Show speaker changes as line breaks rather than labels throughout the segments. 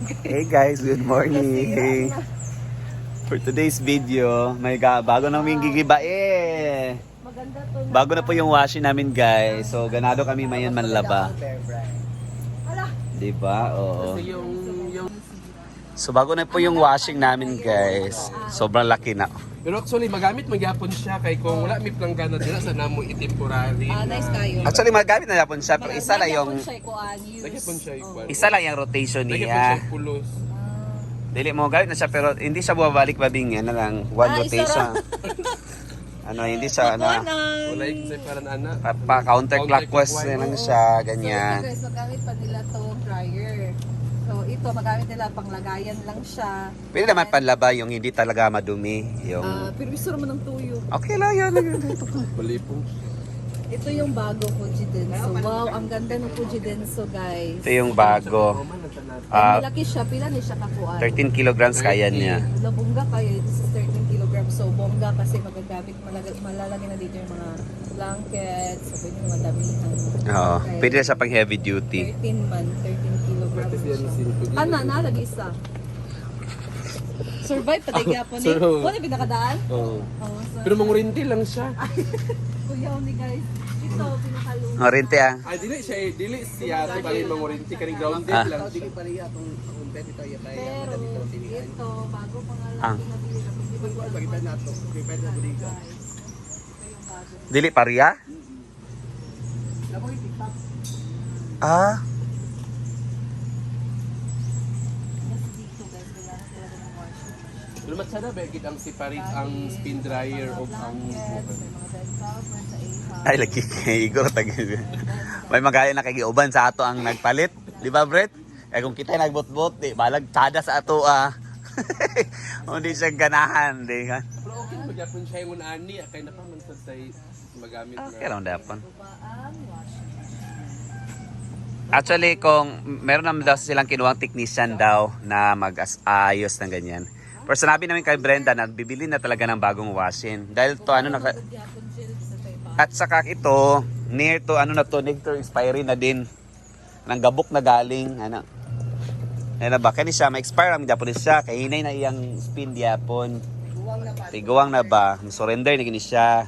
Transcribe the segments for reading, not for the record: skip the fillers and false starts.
Hey guys, good morning. For today's video, may bago naming gigibae.
Maganda to.
Bago na po yung washing namin guys. So ganado kami mayon manlaba. Diba? Oo. So bago na po yung washing namin guys. Sobrang laki na.
Pero actually, magamit magyapon siya kay kung wala may planggana dila sa namo i-temporary.
Nice kayo.
Actually magamit na yapon siya pero isa lang yung
Nagyapon siya igual.
isa lang yung rotation
Nagyapon siya
niya.
pulos.
Dili mo gamit na siya pero hindi siya bumabalik babing yan na lang one rotation. Ano hindi siya
Wala yung say parang ana.
pa counterclockwise na lang siya ganyan.
Guys, magamit pa nila tong dryer. So ito, magamit nila panglagayan lang siya.
Pwede naman panlaba yung hindi talaga madumi. Yung
Pero gusto naman ng tuyo.
okay lang yan.
Malipong.
Ito yung bago Fujidenso. Wow, ang ganda ng Fujidenso guys.
Ito yung bago.
Malaki siya, pila ni siya kakuan.
13 kilograms kaya niya.
Labongga kayo, this is 13 kilograms. So bongga kasi magagamit, malalagay na dito yung mga blankets, so pwede naman damihan.
Oo. Pwede na siya pang heavy duty.
13 kilograms siya. Nalagi isa. Survive pa tayo po ni.
Survive.
Kung pinakadaan?
Oo.
So,
Pero mangurinti lang siya.
kuyaw ni guys. Ito, pinakalungan.
Orente ah.
Ay dili siya to bali mangurinti kani grounded
Ah.
lang.
Pero, ito, bago pa nga
Ah.
lang pinabili na ito yung bago.
Dili paria? Ah,
Yes, dito guys, kailangan talaga ng washing machine.
Pero matsada ba gid ang separate ang spin dryer of ang
Blankets, may mga bed cover sa iha.
ay lagi kay Igor tag. May magaya na kay uban sa ato ang nagpalit, di ba, Brett? Eh kung kita nagbot-bot, di balag tada sa ato ah. Hindi siya ganahan, di ka.
Pero okay magyapon siya yung ani kay napaman sa say magamit na.
Okay lang dapat.
Ang washing machine.
Actually, kung meron naman daw silang kinuwang technician daw na mag-ayos ng ganyan. Pero sinabi namin kay Brenda na bibili na talaga ng bagong washing. Dahil to ano naka...
Magyapon sila sa kaiba.
At saka ito, near to ano na to, nectar expiry na din. Nang gabok na galing, ano. Ano ba, kani siya, ma-expire ang Japanese siya. Kaya hinay na iyang spin diapon. Tiguang na ba? Surrender na gini siya.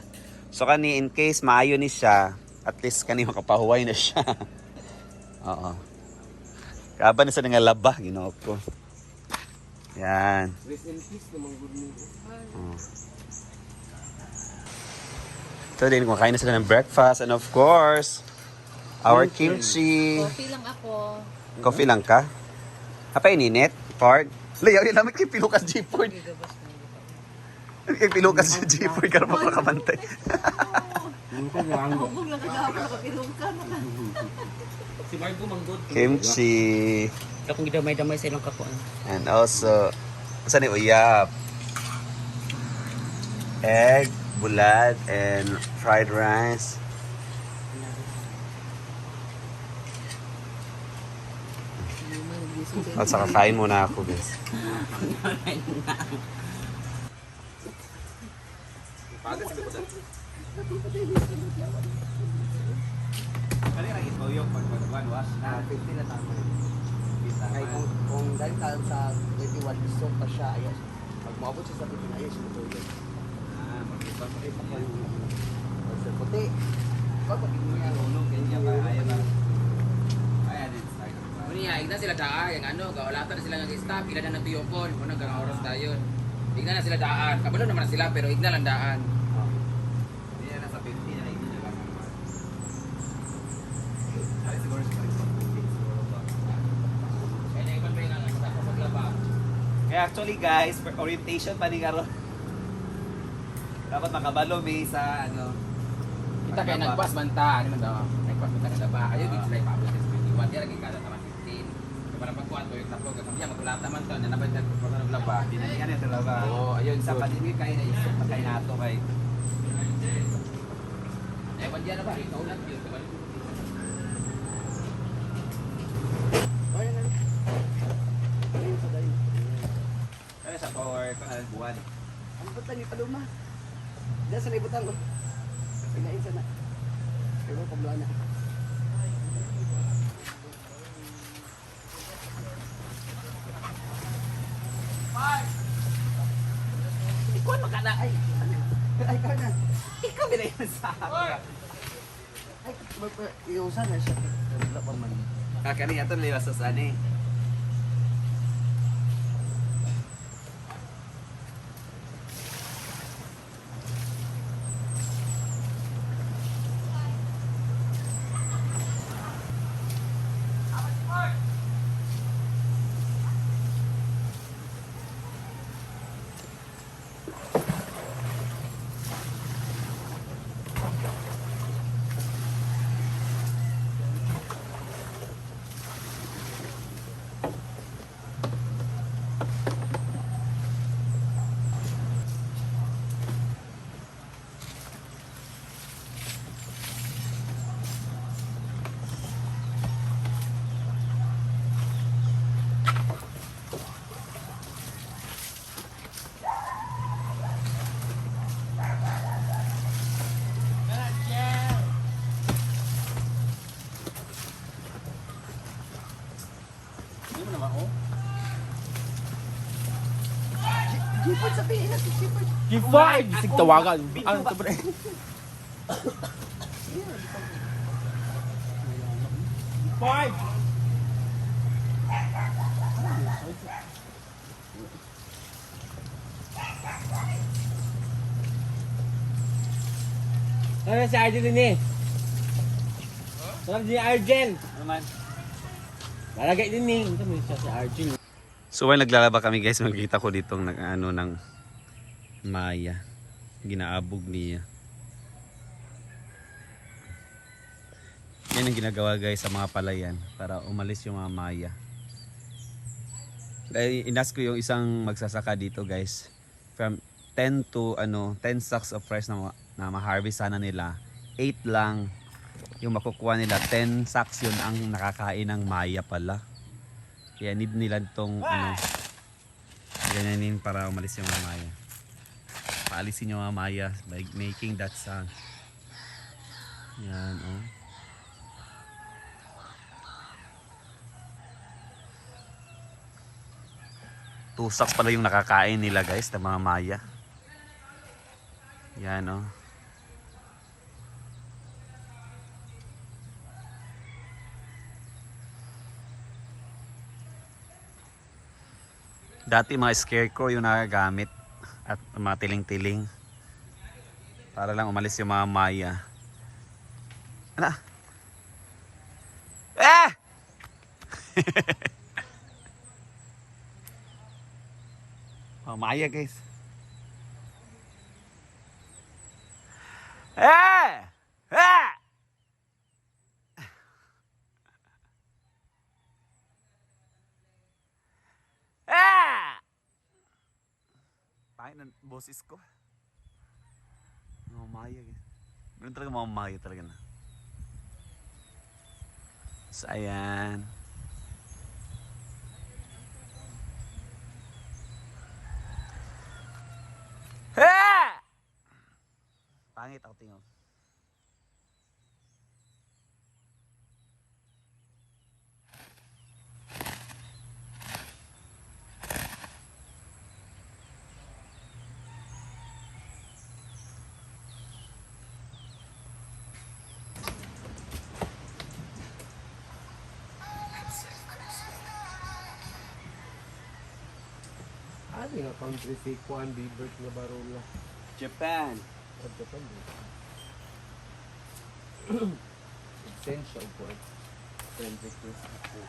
So kani, in case maayo ni siya, at least kani makapahuway na siya. Oo. Kaba na sa nga laba, ginoo ko. Yan.
Rest in peace naman good news.
Oh. So din, kumakain na sila ng breakfast and of course, our kimchi.
Coffee lang ako.
Coffee lang ka? Apa ininit? Ford? Layaw din namin kay Pilukas G-Ford. Kay Pilukas G-Ford, karap pa kabantay.
Hubog lang kagahapon, nakapilungkan.
Si Margo manggod.
Kimchi.
Akong gidamay-damay sa ilang kakuan.
And also, saan ni uyap? Egg, bulad, and fried rice. At saka kain muna ako, guys.
Kaya kung dahil ka sa 21 gusto pa siya, ayos. Pag maabot siya sa 15, ayos yung ito yun. Sa puti. Pag magiging niya,
Kunya, igna sila daan, yung ano, kawalatan na sila ng staff, igna na natuyopon, kung nagkang oras tayo. Igna na sila daan, kabalo naman na sila, pero igna lang daan. Hindi na nasa 50 na igna na lang. Ay, siguro sa kaya na iban pa yung nasa paglaba.
Kaya actually guys, for orientation pa ni Karo. Dapat makabalo may sa ano.
Kita kaya nagpas banta, ano man daw, nagpas banta na laba. Ayaw, din sila ipabot sa 21, yan lagi kada naman 15. Kaya parang pagkuhan to, yung tapos, kasi magulata man to, nanabay na naglaba.
Dinalikan na talaga.
Oo, ayun,
Sa
good.
pandemic kaya na isok na kaya nato kay.
Eh, bandiyan na ba? Ikaw lang yun. Diba?
Kaya sa power ko na buwan.
ang butang ni Paluma. Diyan sa libutan ko. Pinain sa na. Pero pabluan na.
Kuan makana ay.
Ay, ikaw na.
Ikaw bila yan sa akin.
Ay, iusan na siya. Wala pa man.
Kakani ato liwas sa ani.
Jipod, sabihin na si Jipod.
G5! Sig tawagan. Ano to pre? G5! Ano si Arjen din eh? Ano si Arjen?
Naman.
Lalagay din eh. Ito mo siya si Arjen.
So while naglalaba kami guys, makikita ko ditong nag-ano ng maya. Ginaabog niya. Yan ang ginagawa guys sa mga palayan para umalis yung mga maya. Dahil inas ko yung isang magsasaka dito guys. From 10 to 10 sacks of rice na ma-harvest sana nila. 8 lang yung makukuha nila. 10 sacks yun ang nakakain ng maya pala. Kaya need nila itong ganyanin para umalis yung mga maya. Paalisin yung mga maya by making that sound. Yan, oh. Two sacks pala yung nakakain nila guys, ng mga maya. Yan, oh. Dati mga scarecrow yung nagagamit at mga tiling-tiling para lang umalis yung mga maya. Ano? Ah! Mga maya guys. Ah! Ah! Ah! Pangit ng boses ko. Mga maya guys. Ganun talaga mga maya talaga na. So ayan. Ah! Pangit ako tingin.
Ano nga country si Juan Bibert na Barola?
Japan.
At Japan din. Essential po. Friend request po.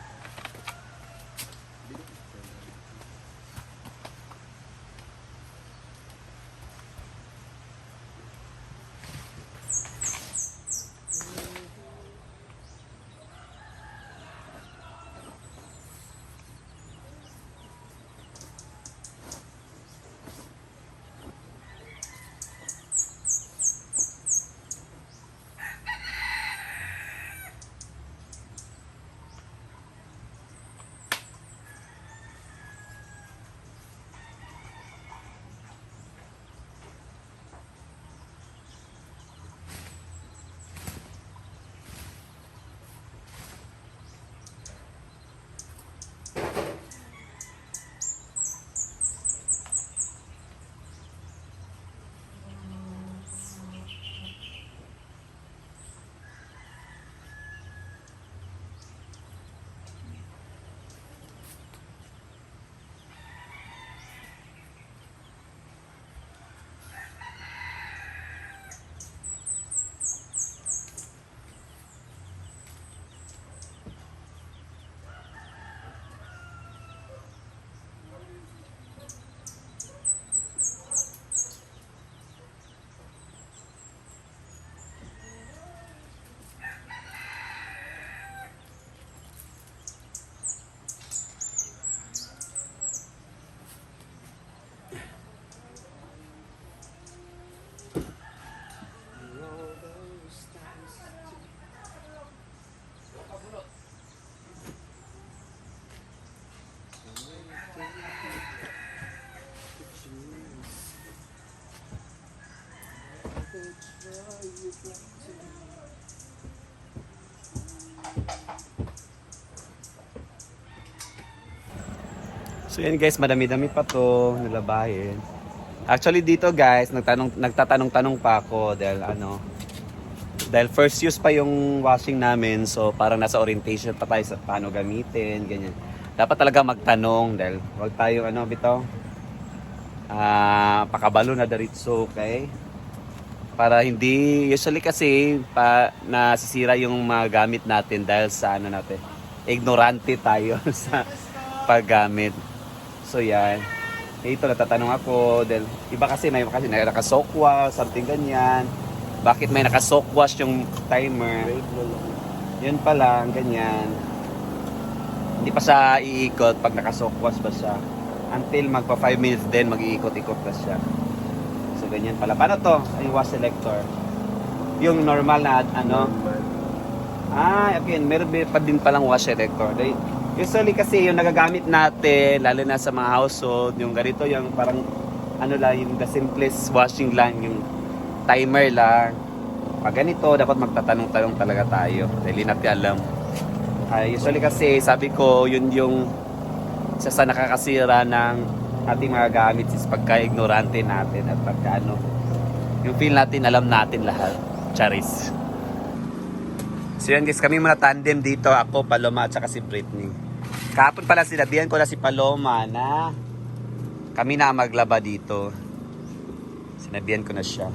So yan guys, madami-dami pa to nilabahin. Actually dito guys, nagtatanong-tanong pa ako dahil first use pa yung washing namin, so parang nasa orientation pa tayo sa paano gamitin, ganyan. Dapat talaga magtanong dahil wag tayo pakabalo na diretso, okay? Para hindi, usually kasi nasisira yung mga gamit natin dahil sa ignorante tayo sa paggamit. So yan. Ito natatanong ako dahil iba kasi may naka-soakwash, something ganyan. Bakit may naka-soakwash yung timer? Yun pa lang, ganyan. Hindi pa siya iikot pag naka-soakwash ba siya. Until magpa 5 minutes din, mag-iikot-ikot pa siya. So ganyan pala. Paano to? Yung wash selector. Yung normal na okay. Meron pa din palang wash selector. Usually kasi yung nagagamit natin, lalo na sa mga household, yung ganito, yung parang yung the simplest washing lang, yung timer lang. Pag ganito, dapat magtatanong-tanong talaga tayo. Dahil hindi natin alam. Usually kasi, sabi ko, yun yung isa sa nakakasira ng ating mga gamit is pagka-ignorante natin at pagka yung feel natin, alam natin lahat. Charis. So yan guys, kami muna tandem dito. Ako, Paloma at saka si Britney. Kahapon pala sinabihan ko na si Paloma na kami na maglaba dito. Sinabihan ko na siya.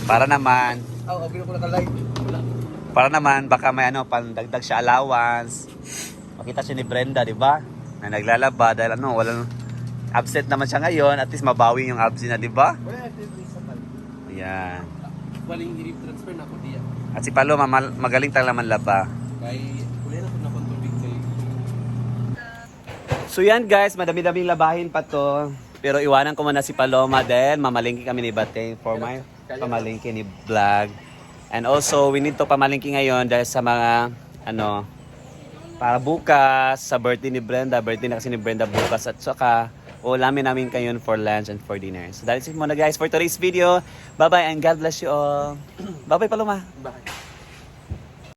Para naman baka may pandagdag siya allowance. Makita siya ni Brenda, di ba? Na naglalaba dahil walang absent naman siya ngayon. At least mabawi yung absent na, di ba? Ayan.
Waling i-transfer na ako diya.
At si Paloma magaling talaga manlaba.
Kay kulay na po na tubig kay.
So yan guys, madami-daming labahin pa to. Pero iwanan ko muna si Paloma dahil mamalingki kami ni Bateng for my pamalingki ni vlog. And also, we need to pamalingki ngayon dahil sa mga para bukas sa birthday ni Brenda. Birthday na kasi ni Brenda bukas at saka ulamin namin kayo for lunch and for dinner. So that's it muna guys for today's video. Bye-bye and God bless you all. Bye-bye Paloma.
Bye.